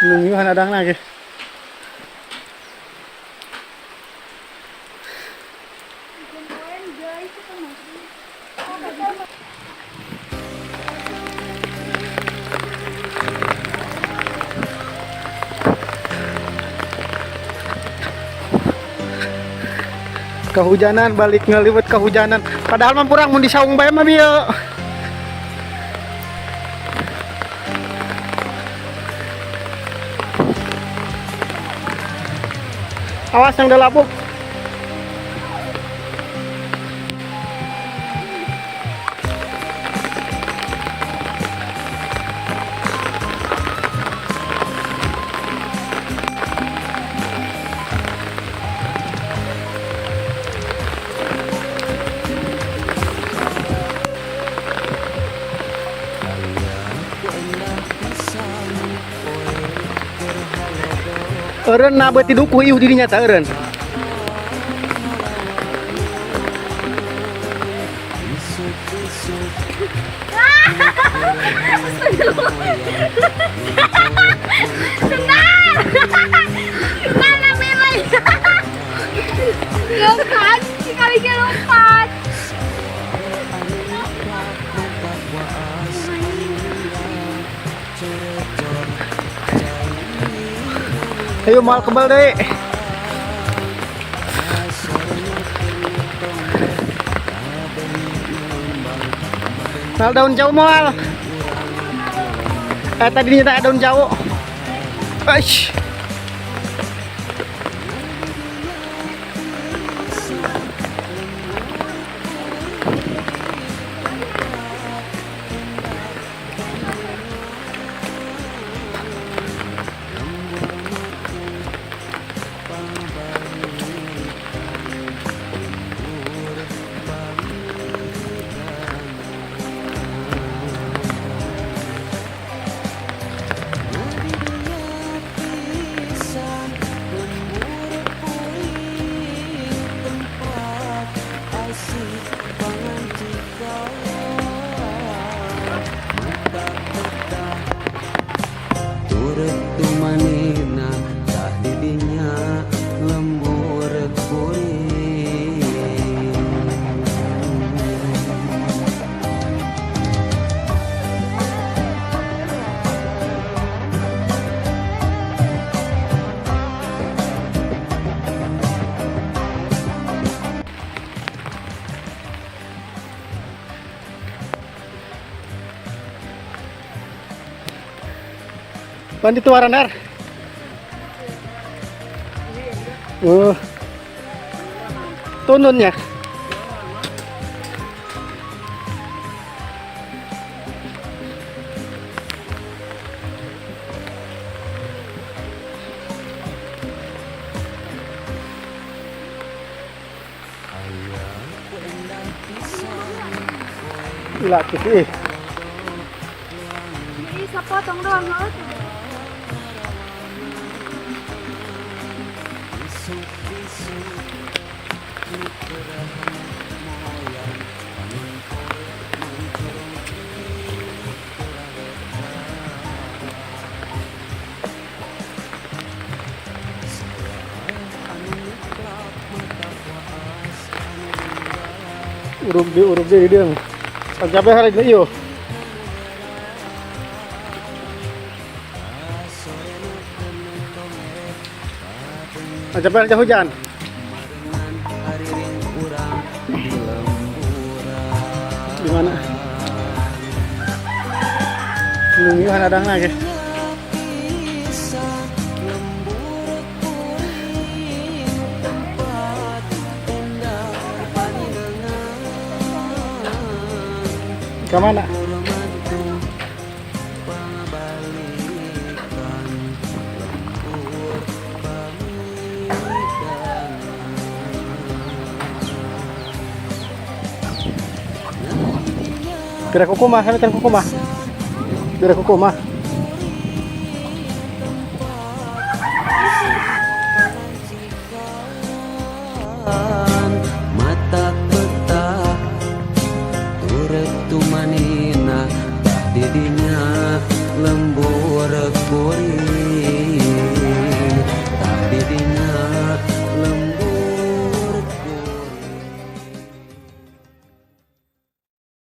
Nungguan adang lagi. Kehujanan balik ngeliwat kehujanan. Padahal mah kurang mun disaung bae mah bieu. Awas yang delapuk. Eureun na beuti dukuh ieu dirinya teh eureun. Lompat, sekalinya lompat. Ayo mal kebal deh. Mal daun jauh mal. Tadinya tak ada daun jauh. Aish. Manina tak didinya lembur kuring. Pan dituaran dar. Tununnya. Laki sih. Ini sepotong doang loh. Urug dia dia. Sampai hari ini yo. Sampai ada hujan. Di mana? Nungguan adang lagi. Kemana? Kira kukumah, kan kukumah. Kira kukumah. Mata peta turut tumani didinya lembur kuring